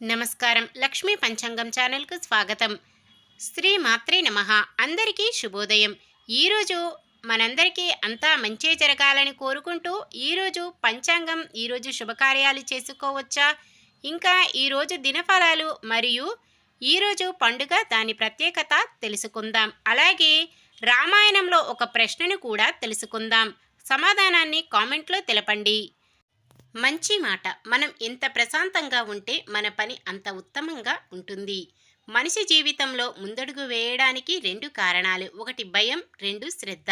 నమస్కారం. లక్ష్మీ పంచాంగం ఛానల్కు స్వాగతం. శ్రీ మాత్రే నమః. అందరికీ శుభోదయం. ఈరోజు మనందరికీ అంతా మంచే జరగాలని కోరుకుంటూ ఈరోజు పంచాంగం, ఈరోజు శుభకార్యాలు చేసుకోవచ్చా, ఇంకా ఈరోజు దినఫలాలు మరియు ఈరోజు పండుగ దాని ప్రత్యేకత తెలుసుకుందాం. అలాగే రామాయణంలో ఒక ప్రశ్నను కూడా తెలుసుకుందాం. సమాధానాన్ని కామెంట్లో తెలపండి. మంచి మాట. మనం ఎంత ప్రశాంతంగా ఉంటే మన పని అంత ఉత్తమంగా ఉంటుంది. మనిషి జీవితంలో ముందడుగు వేయడానికి రెండు కారణాలు: ఒకటి భయం, రెండు శ్రద్ధ.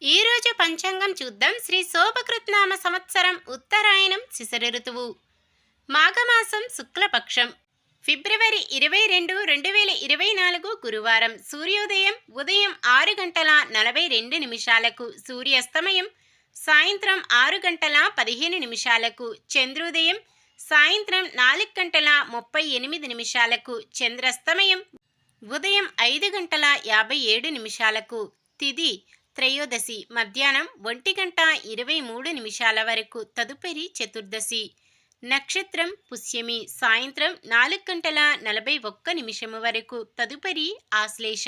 ఈరోజు పంచాంగం చూద్దాం. శ్రీ శోభకృత్నామ సంవత్సరం ఉత్తరాయణం, శిశిర ఋతువు, మాఘమాసం, శుక్లపక్షం, ఫిబ్రవరి 22, 2024 గురువారం. సూర్యోదయం ఉదయం 6 గంటల 42 నిమిషాలకు, సూర్యాస్తమయం సాయంత్రం 6 గంటల 15 నిమిషాలకు, చంద్రోదయం సాయంత్రం 4 గంటల 38 నిమిషాలకు, చంద్రాస్తమయం ఉదయం 5 గంటల 57 నిమిషాలకు. తిథి త్రయోదశి మధ్యాహ్నం 1 గంట 23 నిమిషాల వరకు, తదుపరి చతుర్దశి. నక్షత్రం పుష్యమి సాయంత్రం 4 గంటల 41 నిమిషము వరకు, తదుపరి ఆశ్లేష.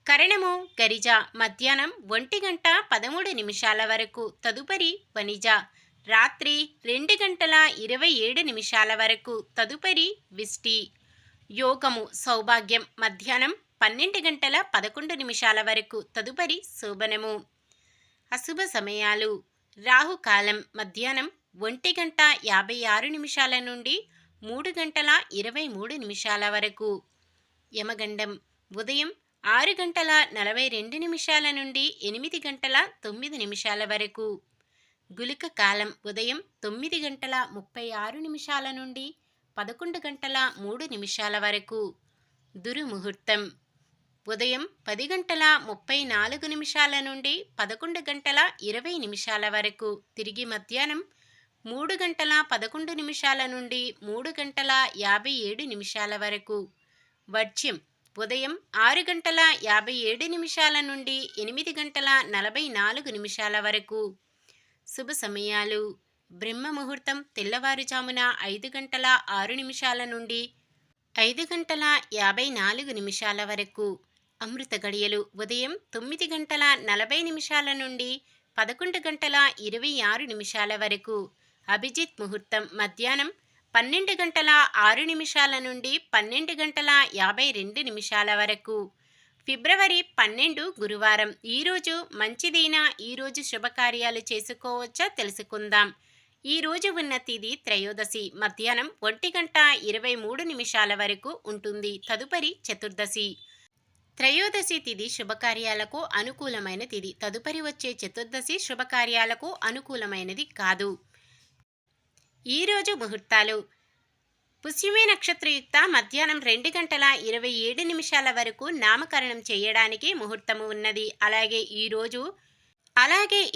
కరణము గరిజ మధ్యాహ్నం 1 గంట 13 నిమిషాల వరకు, తదుపరి వనిజ. రాత్రి 2 గంటల 27 నిమిషాల వరకు, తదుపరి విష్టి. యోగము సౌభాగ్యం మధ్యాహ్నం 12 గంటల 11 నిమిషాల వరకు, తదుపరి శోభనము. అశుభ సమయాలు: రాహుకాలం మధ్యాహ్నం 1 గంట 56 నిమిషాల నుండి 3 గంటల 23 నిమిషాల వరకు. యమగండం ఉదయం 6 గంటల 42 నిమిషాల నుండి 8 గంటల 9 నిమిషాల వరకు. గుళిక కాలం ఉదయం 9 గంటల 36 నిమిషాల నుండి 11 గంటల 3 నిమిషాల వరకు. దుర్ముహూర్తం ఉదయం 10 గంటల 34 నిమిషాల నుండి 11 గంటల 20 నిమిషాల వరకు. తిరిగి మధ్యాహ్నం 3 గంటల 11 నిమిషాల నుండి 3 గంటల 57 నిమిషాల వరకు. వర్జ్యం ఉదయం 6 గంటల 57 నిమిషాల నుండి 8 గంటల 44 నిమిషాల వరకు. శుభ సమయాలు: బ్రహ్మ ముహూర్తం తెల్లవారుజామున 5 గంటల 6 నిమిషాల నుండి 5 గంటల 54 నిమిషాల వరకు. అమృత గడియలు ఉదయం 9 గంటల 40 నిమిషాల నుండి 11 గంటల 26 నిమిషాల వరకు. అభిజిత్ ముహూర్తం మధ్యాహ్నం 12 గంటల 6 నిమిషాల నుండి 12 గంటల 52 నిమిషాల వరకు. ఫిబ్రవరి 12 గురువారం. ఈరోజు మంచిదైన ఈరోజు శుభకార్యాలు చేసుకోవచ్చా తెలుసుకుందాం. ఈరోజు ఉన్న తిథి త్రయోదశి మధ్యాహ్నం 1 గంట 23 నిమిషాల వరకు ఉంటుంది, తదుపరి చతుర్దశి. త్రయోదశి తిథి శుభకార్యాలకు అనుకూలమైన తిథి, తదుపరి వచ్చే చతుర్దశి శుభకార్యాలకు అనుకూలమైనది కాదు. ఈరోజు ముహూర్తాలు: పుష్యమి నక్షత్రయుక్త మధ్యాహ్నం 2 గంటల 27 నిమిషాల వరకు నామకరణం చేయడానికి ముహూర్తము ఉన్నది. అలాగే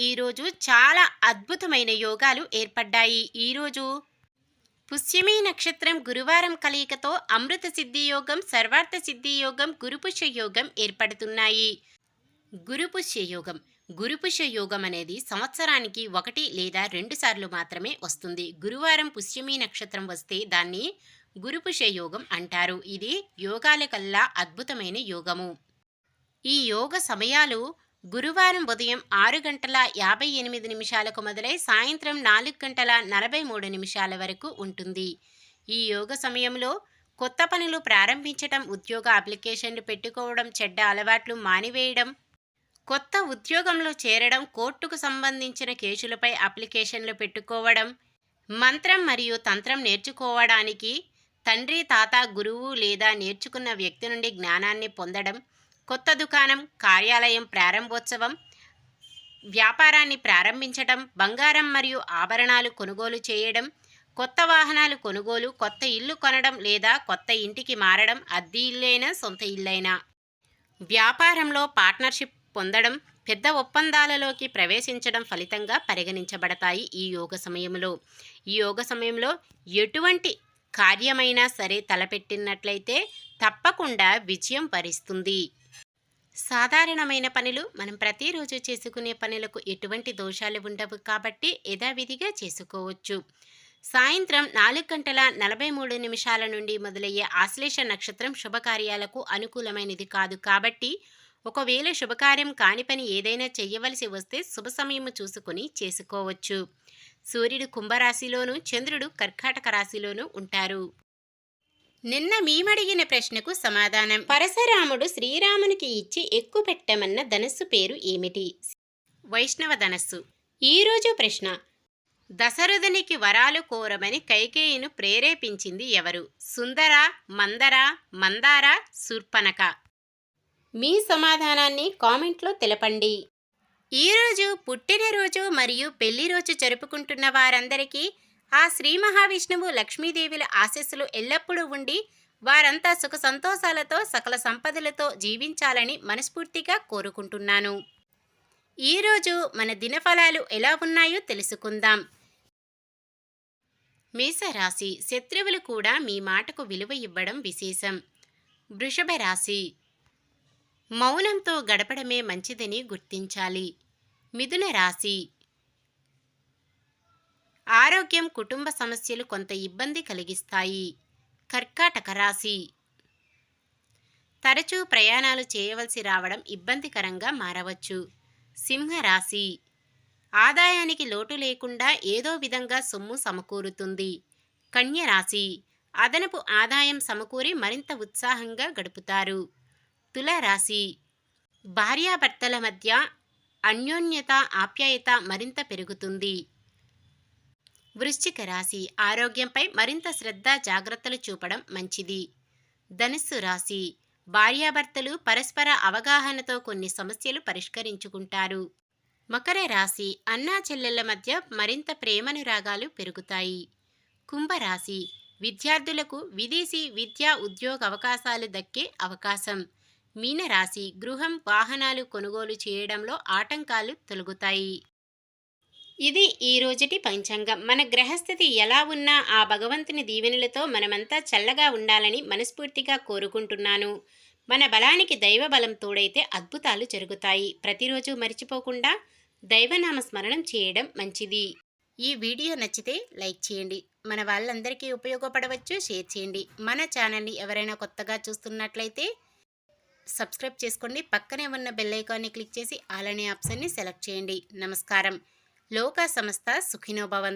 ఈరోజు చాలా అద్భుతమైన యోగాలు ఏర్పడ్డాయి. ఈరోజు పుష్యమి నక్షత్రం గురువారం కలయికతో అమృత సిద్ధి యోగం, సర్వార్థ సిద్ధి యోగం, గురుపుష్య యోగం ఏర్పడుతున్నాయి. గురుపుష్య యోగం అనేది సంవత్సరానికి 1 లేదా 2 సార్లు మాత్రమే వస్తుంది. గురువారం పుష్యమి నక్షత్రం వస్తే దాన్ని గురుపుష్య యోగం అంటారు. ఇది యోగాల కల్లా అద్భుతమైన యోగము. ఈ యోగ సమయాలు గురువారం ఉదయం 6 గంటల 58 నిమిషాలకు మొదలై సాయంత్రం 4 గంటల 43 నిమిషాల వరకు ఉంటుంది. ఈ యోగ సమయంలో కొత్త పనులు ప్రారంభించడం, ఉద్యోగ అప్లికేషన్లు పెట్టుకోవడం, చెడ్డ అలవాట్లు మానివేయడం, కొత్త ఉద్యోగంలో చేరడం, కోర్టుకు సంబంధించిన కేసులపై అప్లికేషన్లు పెట్టుకోవడం, మంత్రం మరియు తంత్రం నేర్చుకోవడానికి తండ్రి, తాత, గురువు లేదా నేర్చుకున్న వ్యక్తి నుండి జ్ఞానాన్ని పొందడం, కొత్త దుకాణం, కార్యాలయం ప్రారంభోత్సవం, వ్యాపారాన్ని ప్రారంభించడం, బంగారం మరియు ఆభరణాలు కొనుగోలు చేయడం, కొత్త వాహనాలు కొనుగోలు, కొత్త ఇల్లు కొనడం లేదా కొత్త ఇంటికి మారడం, అద్దె ఇల్లైనా సొంత ఇల్లైనా, వ్యాపారంలో పార్ట్నర్షిప్ పొందడం, పెద్ద ఒప్పందాలలోకి ప్రవేశించడం ఫలితంగా పరిగణించబడతాయి. ఈ యోగ సమయంలో ఎటువంటి కార్యమైనా సరే తలపెట్టినట్లయితే తప్పకుండా విజయం వరిస్తుంది. సాధారణమైన పనులు మనం ప్రతిరోజు చేసుకునే పనులకు ఎటువంటి దోషాలు ఉండవు కాబట్టి యథావిధిగా చేసుకోవచ్చు. సాయంత్రం 4:43 నుండి మొదలయ్యే ఆశ్లేష నక్షత్రం శుభకార్యాలకు అనుకూలమైనది కాదు. కాబట్టి ఒకవేళ శుభకార్యం కాని పని ఏదైనా చెయ్యవలసి వస్తే శుభ సమయము చూసుకుని చేసుకోవచ్చు. సూర్యుడు కుంభరాశిలోను, చంద్రుడు కర్కాటక రాశిలోను ఉంటారు. నిన్న మేమడిగిన ప్రశ్నకు సమాధానం. పరశురాముడు శ్రీరామునికి ఇచ్చి ఎక్కుపెట్టమన్న ధనస్సు పేరు ఏమిటి? వైష్ణవ ధనస్సు. ఈరోజు ప్రశ్న: దశరథునికి వరాలు కోరమని కైకేయిను ప్రేరేపించింది ఎవరు? సుందర, మందర, మందార, శూర్పణఖ. మీ సమాధానాన్ని కామెంట్లో తెలపండి. ఈరోజు పుట్టినరోజు మరియు పెళ్లి రోజు జరుపుకుంటున్న వారందరికీ ఆ శ్రీ మహావిష్ణువు, లక్ష్మీదేవుల ఆశీస్సులు ఎల్లప్పుడూ ఉండి వారంతా సుఖ సంతోషాలతో సకల సంపదలతో జీవించాలని మనస్ఫూర్తిగా కోరుకుంటున్నాను. ఈరోజు మన దినఫలాలు ఎలా ఉన్నాయో తెలుసుకుందాం. మేషరాశి: శత్రువులు కూడా మీ మాటకు విలువ ఇవ్వడం విశేషం. వృషభ రాశి: మౌనంతో గడపడమే మంచిదని గుర్తించాలి. మిథున రాశి: ఆరోగ్యం, కుటుంబ సమస్యలు కొంత ఇబ్బంది కలిగిస్తాయి. కర్కాటక రాశి: తరచూ ప్రయాణాలు చేయవలసి రావడం ఇబ్బందికరంగా మారవచ్చు. సింహరాశి: ఆదాయానికి లోటు లేకుండా ఏదో విధంగా సొమ్ము సమకూరుతుంది. కన్య రాశి: అదనపు ఆదాయం సమకూరి మరింత ఉత్సాహంగా గడుపుతారు. తులారాశి: భార్యాభర్తల మధ్య అన్యోన్యత, ఆప్యాయత మరింత పెరుగుతుంది. వృశ్చిక రాశి: ఆరోగ్యంపై మరింత శ్రద్ధ, జాగ్రత్తలు చూపడం మంచిది. ధనుస్సు రాశి: భార్యాభర్తలు పరస్పర అవగాహనతో కొన్ని సమస్యలు పరిష్కరించుకుంటారు. మకర రాశి: అన్నా చెల్లెళ్ల మధ్య మరింత ప్రేమనురాగాలు పెరుగుతాయి. కుంభరాశి: విద్యార్థులకు విదేశీ విద్యా ఉద్యోగ అవకాశాలు దక్కే అవకాశం. మీనరాశి: గృహం, వాహనాలు కొనుగోలు చేయడంలో ఆటంకాలు తొలగుతాయి. ఇది ఈ రోజుటి పంచాంగం. మన గ్రహస్థితి ఎలా ఉన్నా ఆ భగవంతుని దీవెనలతో మనమంతా చల్లగా ఉండాలని మనస్ఫూర్తిగా కోరుకుంటున్నాను. మన బలానికి దైవ బలం తోడైతే అద్భుతాలు జరుగుతాయి. ప్రతిరోజు మర్చిపోకుండా దైవనామ స్మరణం చేయడం మంచిది. ఈ వీడియో నచ్చితే లైక్ చేయండి. మన వాళ్ళందరికీ ఉపయోగపడవచ్చు, షేర్ చేయండి. మన ఛానల్ని ఎవరైనా కొత్తగా చూస్తున్నట్లయితే సబ్స్క్రైబ్ చేసుకోండి. పక్కనే ఉన్న బెల్ ఐకాన్ని క్లిక్ చేసి ఆల్ అనే ఆప్షన్ని సెలెక్ట్ చేయండి. నమస్కారం. లోకా సమస్త సుఖినో భవంతు.